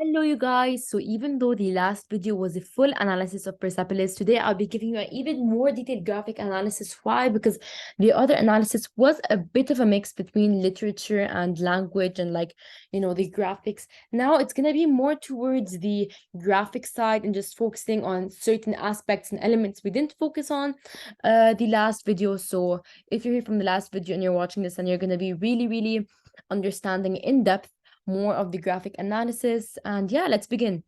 Hello, you guys. So even though the last video was a full analysis of Persepolis, today I'll be giving you an even more detailed graphic analysis. Why? Because the other analysis was a bit of a mix between literature and language and the graphics. Now it's going to be more towards the graphic side and just focusing on certain aspects and elements we didn't focus on the last video. So if you're here from the last video and you're watching this and you're going to be really, really understanding in depth more of the graphic analysis. And yeah, let's begin.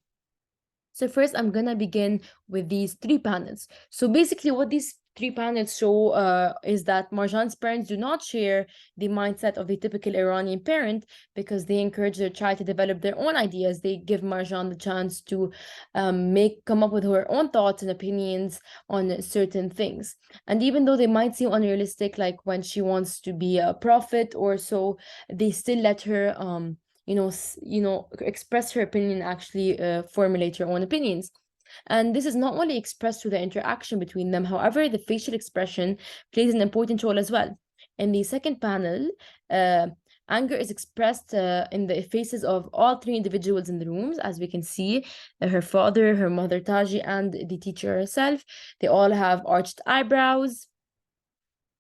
So first, I'm gonna begin with these three panels. So basically what these three panels show is that Marjan's parents do not share the mindset of the typical Iranian parent because they encourage their child to develop their own ideas. They give Marjan the chance to come up with her own thoughts and opinions on certain things. And even though they might seem unrealistic, like when she wants to be a prophet or so, they still let her express her opinion, actually formulate her own opinions. And this is not only expressed through the interaction between them, however, the facial expression plays an important role as well. In the second panel, anger is expressed in the faces of all three individuals in the rooms, as we can see, her father, her mother Taji, and the teacher herself. They all have arched eyebrows,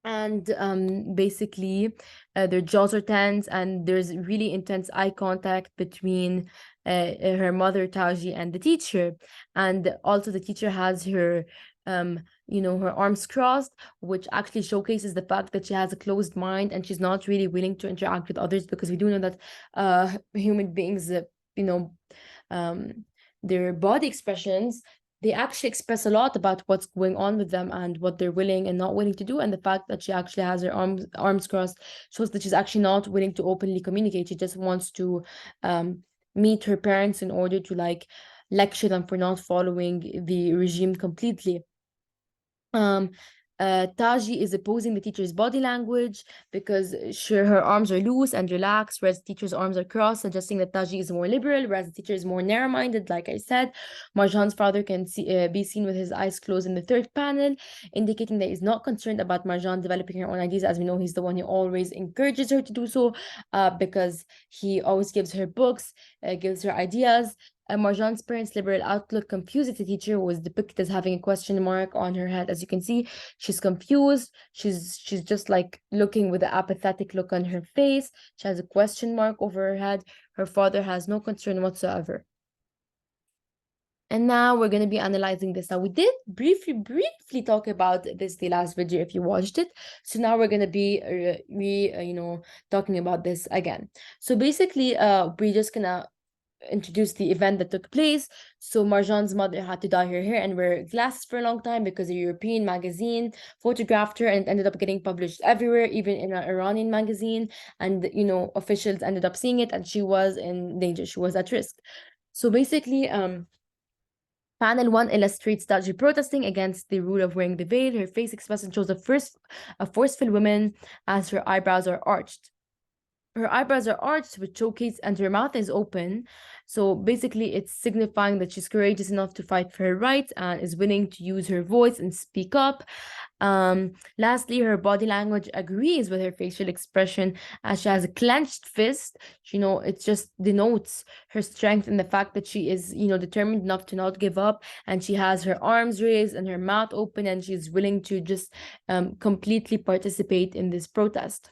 and basically their jaws are tense, and there's really intense eye contact between her mother Taji and the teacher. And also the teacher has her her arms crossed, which actually showcases the fact that she has a closed mind and she's not really willing to interact with others, because we do know that human beings you know their body expressions, they actually express a lot about what's going on with them and what they're willing and not willing to do. And the fact that she actually has her arms crossed shows that she's actually not willing to openly communicate. She just wants to meet her parents in order to lecture them for not following the regime completely. Taji is opposing the teacher's body language because her arms are loose and relaxed, whereas the teacher's arms are crossed, suggesting that Taji is more liberal, whereas the teacher is more narrow-minded. Like I said, Marjan's father can be seen with his eyes closed in the third panel, indicating that he's not concerned about Marjan developing her own ideas. As we know, he's the one who always encourages her to do so, because he always gives her books, gives her ideas. Marjan's parents' liberal outlook confuses the teacher, who was depicted as having a question mark on her head. As you can see, she's confused. She's just looking with an apathetic look on her face. She has a question mark over her head. Her father has no concern whatsoever. And now we're going to be analyzing this. Now, we did briefly talk about this the last video if you watched it. So now we're going to be talking about this again. So basically, we're just gonna introduce the event that took place. So Marjan's mother had to dye her hair and wear glasses for a long time because a European magazine photographed her, and it ended up getting published everywhere, even in an Iranian magazine. And officials ended up seeing it, and she was in danger. She was at risk. So basically, panel 1 illustrates Taji protesting against the rule of wearing the veil. Her face expression shows a forceful woman as her eyebrows are arched. Her eyebrows are arched, which showcase, and her mouth is open. So basically, it's signifying that she's courageous enough to fight for her rights and is willing to use her voice and speak up. Lastly, her body language agrees with her facial expression, as she has a clenched fist. It just denotes her strength and the fact that she is, determined enough to not give up. And she has her arms raised and her mouth open, and she's willing to just completely participate in this protest.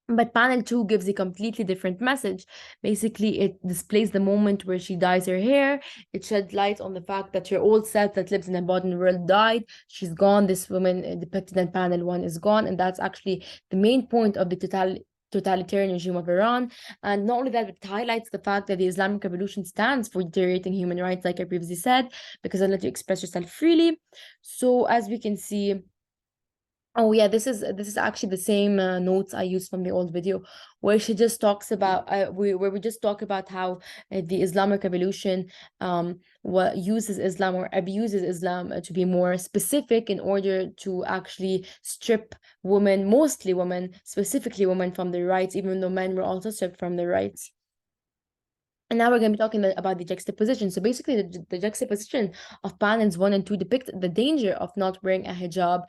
But panel 2 gives a completely different message. Basically, it displays the moment where she dyes her hair. It sheds light on the fact that her old self that lives in a modern world died. She's gone. This woman depicted in panel 1 is gone. And that's actually the main point of the totalitarian regime of Iran. And not only that, it highlights the fact that the Islamic Revolution stands for deteriorating human rights, like I previously said, because it lets you express yourself freely. So as we can see, oh yeah, this is actually the same notes I used from the old video, where she just talks about where we just talk about how the Islamic Revolution what uses Islam or abuses Islam to be more specific in order to actually strip women, mostly women, specifically women, from their rights, even though men were also stripped from their rights. And now we're going to be talking about the juxtaposition. So basically, the juxtaposition of panels 1 and 2 depict the danger of not wearing a hijab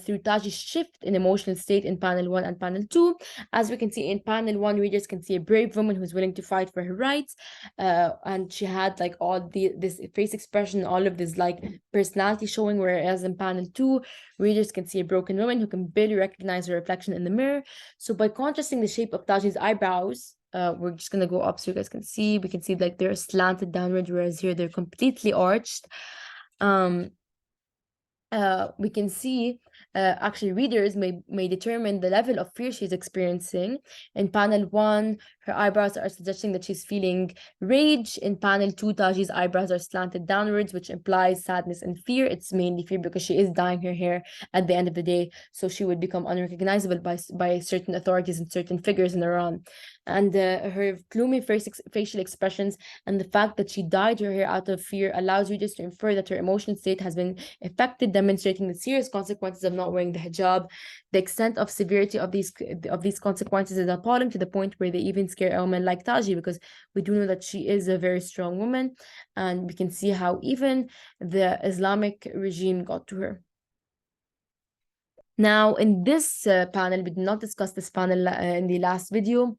through Taj's shift in emotional state in panel 1 and panel 2. As we can see in panel 1, readers can see a brave woman who's willing to fight for her rights. And she had like all this face expression, all of this like personality showing, whereas in panel 2, readers can see a broken woman who can barely recognize her reflection in the mirror. So by contrasting the shape of Taj's eyebrows, we're just gonna go up so you guys can see. We can see like they're slanted downward, whereas here they're completely arched. We can see actually readers may determine the level of fear she's experiencing. In panel 1, her eyebrows are suggesting that she's feeling rage. In panel 2, Taji's eyebrows are slanted downwards, which implies sadness and fear. It's mainly fear because she is dyeing her hair at the end of the day, so she would become unrecognizable by certain authorities and certain figures in Iran. And her gloomy facial expressions and the fact that she dyed her hair out of fear allows readers to infer that her emotional state has been affected, demonstrating the serious consequences of not wearing the hijab. The extent of severity of these consequences is appalling, to the point where they even scare a woman like Taji, because we do know that she is a very strong woman, and we can see how even the Islamic regime got to her. Now, in this panel, we did not discuss this panel in the last video.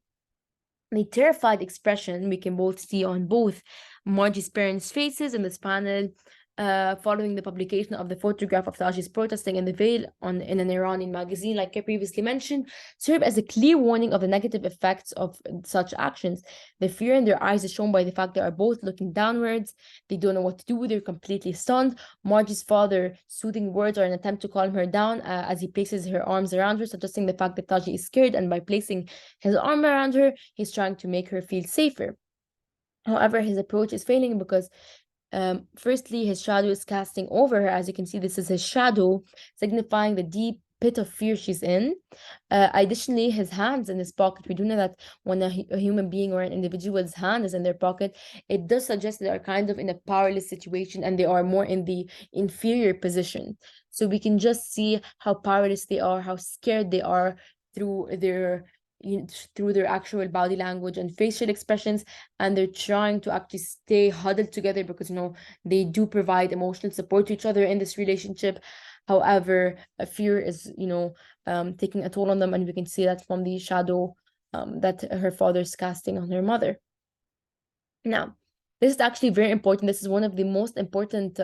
The terrified expression we can both see on both Margie's parents' faces in this panel following the publication of the photograph of Taji's protesting in the veil in an Iranian magazine, like I previously mentioned, serve as a clear warning of the negative effects of such actions. The fear in their eyes is shown by the fact they are both looking downwards. They don't know what to do. They're completely stunned. Margie's father soothing words are an attempt to calm her down as he places her arms around her, suggesting the fact that Taji is scared, and by placing his arm around her, he's trying to make her feel safer. However, his approach is failing because firstly, his shadow is casting over her. As you can see, this is his shadow, signifying the deep pit of fear she's in. Additionally, his hands in his pocket. We do know that when a human being or an individual's hand is in their pocket, it does suggest they are kind of in a powerless situation and they are more in the inferior position. So we can just see how powerless they are, how scared they are through their actual body language and facial expressions, and they're trying to actually stay huddled together because they do provide emotional support to each other in this relationship. However, fear is taking a toll on them, and we can see that from the shadow that her father's casting on her mother. Now, this is actually very important. This is one of the most important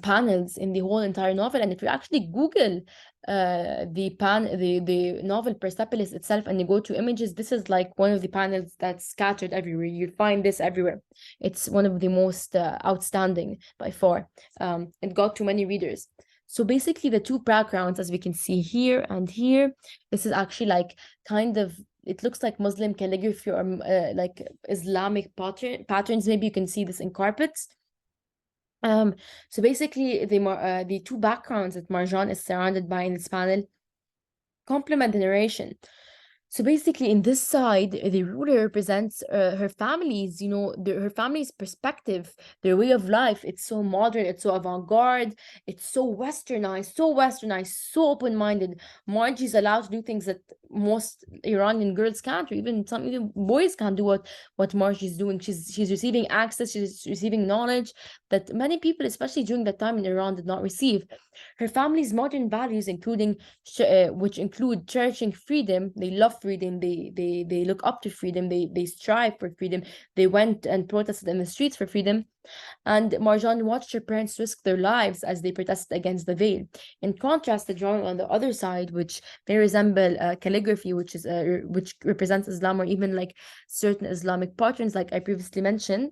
panels in the whole entire novel. And if you actually Google the novel Persepolis itself and you go to images, this is like one of the panels that's scattered everywhere. You find this everywhere. It's one of the most outstanding by far. It got too many readers. So basically the two backgrounds, as we can see here and here, this is actually like kind of, it looks like Muslim calligraphy or like Islamic patterns. Maybe you can see this in carpets. So basically the two backgrounds that Marjan is surrounded by in this panel complement the narration. So basically, in this side, the ruler represents her family's, her family's perspective, their way of life. It's so modern, it's so avant-garde, it's so westernized, so open-minded. Margie's allowed to do things that most Iranian girls can't, or even some boys can't do what Margie's doing. She's receiving access, she's receiving knowledge that many people, especially during that time in Iran, did not receive. Her family's modern values, which include cherishing freedom. They love freedom, they look up to freedom, they strive for freedom. They went and protested in the streets for freedom. And Marjan watched her parents risk their lives as they protested against the veil. In contrast, the drawing on the other side, which may resemble calligraphy, which represents Islam, or even like certain Islamic patterns, like I previously mentioned.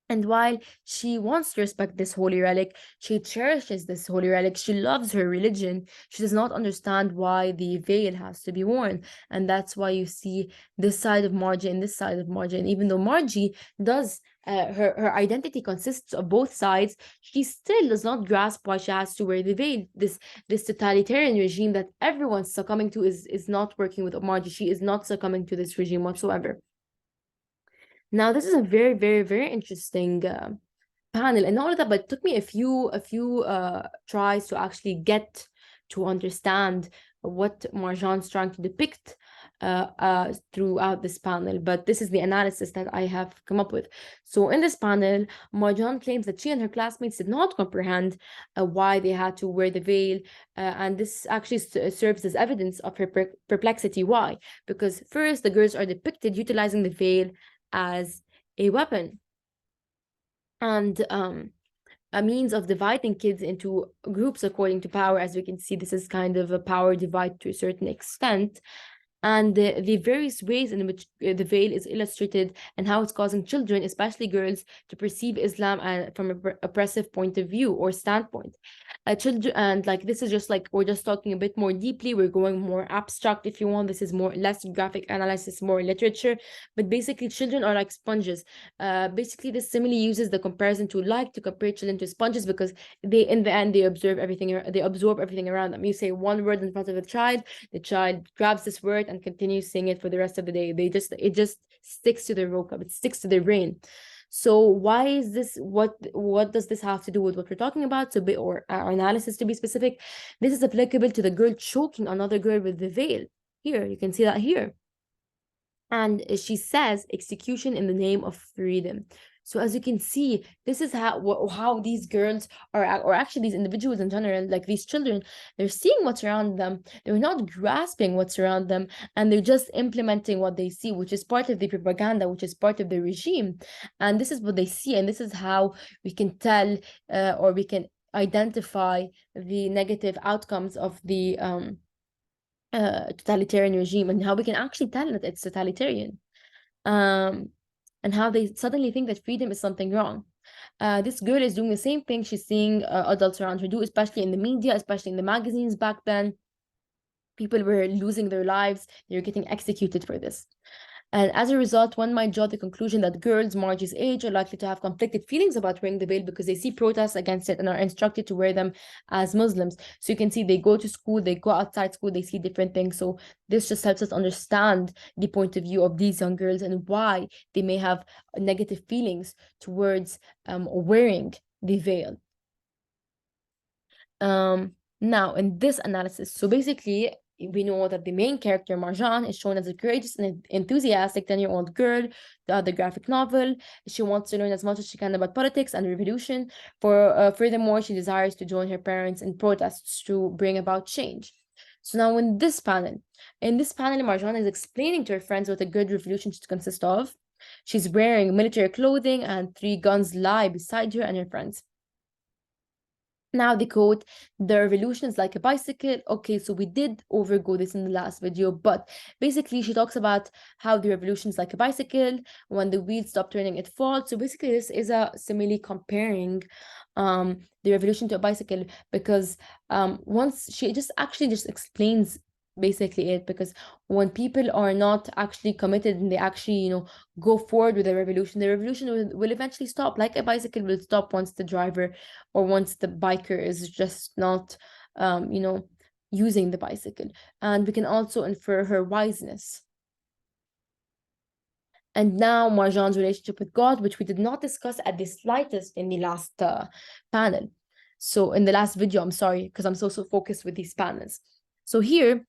And while she wants to respect this holy relic, she cherishes this holy relic. She loves her religion. She does not understand why the veil has to be worn. And that's why you see this side of Margie and this side of Margie. And even though Margie does, her identity consists of both sides, she still does not grasp why she has to wear the veil. This totalitarian regime that everyone's succumbing to is not working with Margie. She is not succumbing to this regime whatsoever. Now, this is a very, very, very interesting panel, and not only that, but it took me a few tries to actually get to understand what Marjan's trying to depict. throughout this panel, but this is the analysis that I have come up with. So in this panel, Marjan claims that she and her classmates did not comprehend why they had to wear the veil, and this actually serves as evidence of her perplexity. Why? Because first, the girls are depicted utilizing the veil as a weapon and a means of dividing kids into groups according to power. As we can see, this is kind of a power divide to a certain extent. And the various ways in which the veil is illustrated and how it's causing children, especially girls, to perceive Islam from an oppressive point of view or standpoint. Children, and like this is just like we're just talking a bit more deeply. We're going more abstract if you want. This is more less graphic analysis, more literature. But basically, children are like sponges. Basically, this simile uses the comparison to compare children to sponges because they, in the end, they absorb everything around them. You say one word in front of the child grabs this word and continue saying it for the rest of the day. It just sticks to their vocab, it sticks to their brain. So why is this? What does this have to do with what we're talking about? Or our analysis to be specific, this is applicable to the girl choking another girl with the veil. Here, you can see that here. And she says execution in the name of freedom. So as you can see, this is how these girls are, or actually these individuals in general, like these children, they're seeing what's around them. They're not grasping what's around them, and they're just implementing what they see, which is part of the propaganda, which is part of the regime. And this is what they see, and this is how we can tell, or we can identify the negative outcomes of the totalitarian regime, and how we can actually tell that it's totalitarian. And how they suddenly think that freedom is something wrong. This girl is doing the same thing she's seeing adults around her do, especially in the media, especially in the magazines back then. People were losing their lives. They were getting executed for this. And as a result, one might draw the conclusion that girls Margie's age are likely to have conflicted feelings about wearing the veil because they see protests against it and are instructed to wear them as Muslims. So you can see they go to school, they go outside school, they see different things. So this just helps us understand the point of view of these young girls and why they may have negative feelings towards wearing the veil. Now, in this analysis, so basically, we know that the main character, Marjan, is shown as a courageous and enthusiastic 10-year-old girl. The other graphic novel, she wants to learn as much as she can about politics and revolution. Furthermore, she desires to join her parents in protests to bring about change. So now in this panel, Marjan is explaining to her friends what a good revolution should consist of. She's wearing military clothing and 3 guns lie beside her and her friends. Now the quote, the revolution is like a bicycle. Okay, so we did overgo this in the last video, but basically she talks about how the revolution is like a bicycle. When the wheels stop turning, it falls. So basically this is a simile comparing the revolution to a bicycle, because once she just explains basically it, because when people are not actually committed and they actually go forward with the revolution will eventually stop, like a bicycle will stop once the driver or once the biker is just not using the bicycle. And we can also infer her wiseness. And now Marjan's relationship with God, which we did not discuss at the slightest in the last panel. So in the last video, I'm sorry, because I'm so focused with these panels. So here,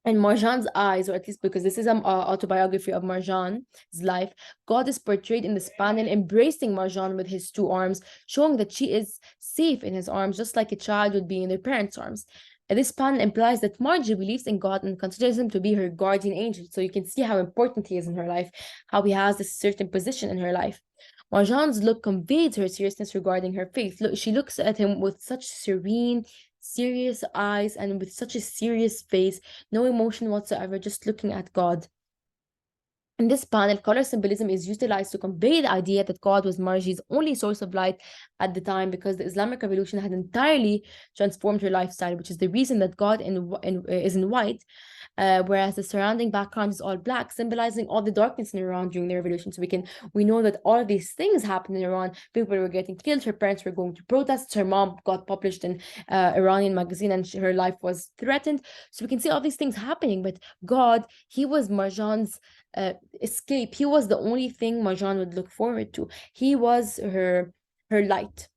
in Marjan's eyes, or at least because this is an autobiography of Marjan's life, God is portrayed in this panel embracing Marjan with his 2 arms, showing that she is safe in his arms, just like a child would be in their parents' arms. And this panel implies that Margie believes in God and considers him to be her guardian angel. So you can see how important he is in her life, how he has this certain position in her life. Marjan's look conveys her seriousness regarding her faith. She looks at him with such serene, serious eyes and with such a serious face, no emotion whatsoever, just looking at God. In this panel, color symbolism is utilized to convey the idea that God was Margie's only source of light at the time, because the Islamic Revolution had entirely transformed her lifestyle, which is the reason that God is in white, whereas the surrounding background is all black, symbolizing all the darkness in Iran during the revolution. So we know that all of these things happened in Iran. People were getting killed. Her parents were going to protests. Her mom got published in Iranian magazine, and her life was threatened. So we can see all these things happening. But God, he was Marjan's escape. He was the only thing Marjan would look forward to. He was her light.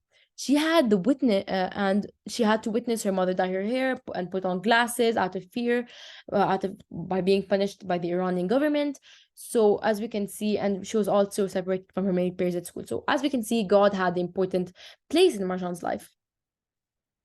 she had the witness and she had to witness her mother dye her hair and put on glasses out of fear, out of by being punished by the Iranian government. So as we can see, and she was also separated from her many peers at school. So as we can see, God had the important place in Marjan's life.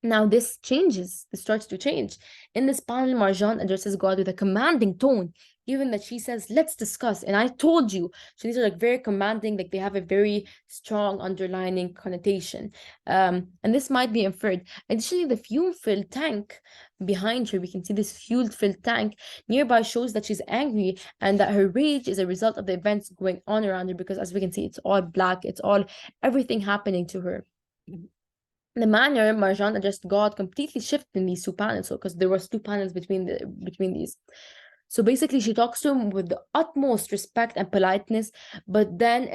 Now this changes, this starts to change. In this panel, Marjan addresses God with a commanding tone, given that she says, let's discuss. And I told you. So these are like very commanding, like they have a very strong underlining connotation. And this might be inferred. Additionally, the fuel-filled tank behind her, we can see this fuel-filled tank nearby, shows that she's angry and that her rage is a result of the events going on around her, because as we can see, it's all black, it's all everything happening to her. The manner Marjan addressed God completely shifted in these two panels, so because there was two panels between these. So basically, she talks to him with the utmost respect and politeness, but then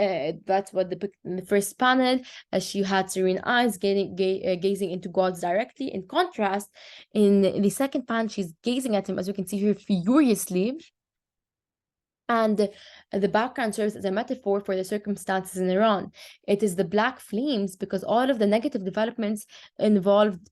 that's what depicted in the first panel, as she had serene eyes gazing into God's directly. In contrast, in the second panel, she's gazing at him, as we can see here, furiously. And the background serves as a metaphor for the circumstances in Iran. It is the black flames because all of the negative developments involved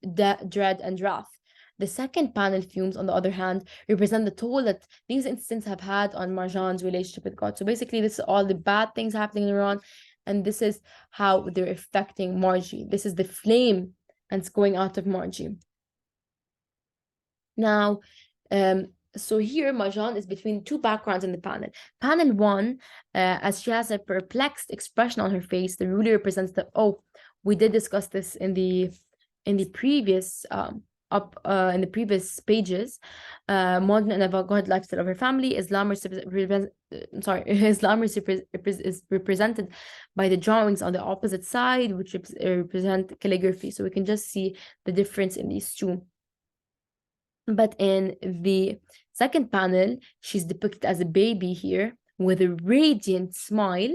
dread and wrath. The second panel fumes, on the other hand, represent the toll that these incidents have had on Marjan's relationship with God. So basically, this is all the bad things happening in Iran, and this is how they're affecting Margie. This is the flame, and it's going out of Margie. Now, so here Marjan is between two backgrounds in the panel. Panel one, as she has a perplexed expression on her face, the ruler represents the, oh, we did discuss this in the previous in the previous pages. Modern and avant-garde lifestyle of her family. Islam is represented by the drawings on the opposite side, which represent calligraphy. So we can just see the difference in these two. But in the second panel, she's depicted as a baby here with a radiant smile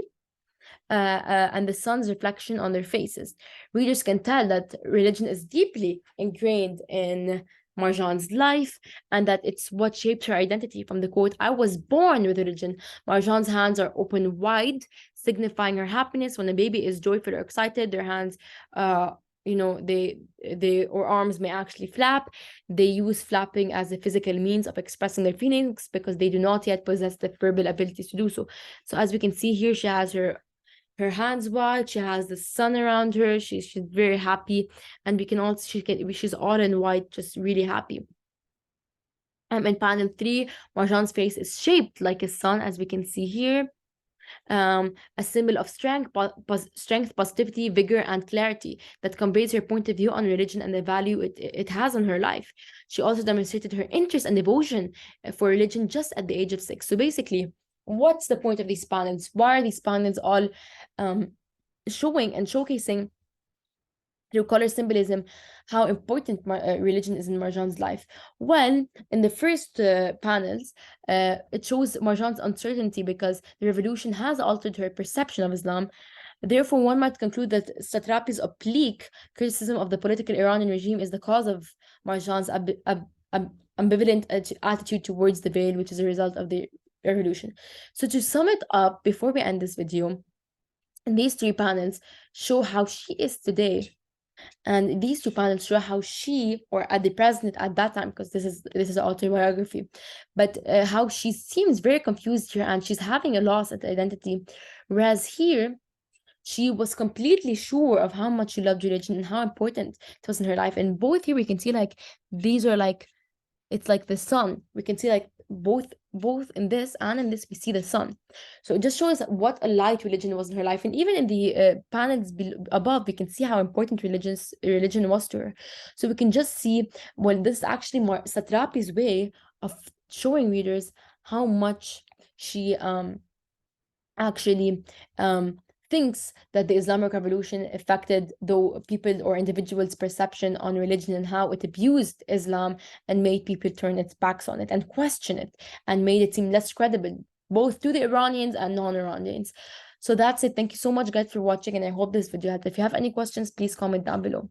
and the sun's reflection on their faces. Readers can tell that religion is deeply ingrained in Marjan's life, and that it's what shaped her identity. From the quote, "I was born with religion," Marjan's hands are open wide, signifying her happiness. When a baby is joyful or excited, their hands or arms may actually flap. They use flapping as a physical means of expressing their feelings because they do not yet possess the verbal abilities to do so. So as we can see here, she has her hands wide, she has the sun around her, she's very happy, and we can also she's all in white, just really happy. In panel 3, Marjan's face is shaped like a sun, as we can see here. A symbol of strength, positivity, vigor, and clarity that conveys her point of view on religion and the value it has on her life. She also demonstrated her interest and devotion for religion just at the age of 6. So basically, what's the point of these panels? Why are these panels all showing and showcasing through color symbolism how important religion is in Marjan's life? Well, in the first panels, it shows Marjan's uncertainty because the revolution has altered her perception of Islam. Therefore, one might conclude that Satrapi's oblique criticism of the political Iranian regime is the cause of Marjan's ambivalent attitude towards the veil, which is a result of the revolution. So to sum it up, before we end this video, these 3 panels show how she is today. And these 2 panels show how she, or at the present at that time, because this is autobiography, but how she seems very confused here, and she's having a loss at identity. Whereas here, she was completely sure of how much she loved religion and how important it was in her life. And both here we can see like these are like, it's like the sun. We can see like both in this and in this we see the sun. So it just shows what a light religion was in her life. And even in the panels above, we can see how important religion was to her. So we can just see, well, this is actually more Satrapi's way of showing readers how much she actually thinks that the Islamic Revolution affected people or individuals' perception on religion, and how it abused Islam and made people turn its backs on it and question it, and made it seem less credible, both to the Iranians and non-Iranians. So that's it. Thank you so much, guys, for watching, and I hope this video helped. If you have any questions, please comment down below.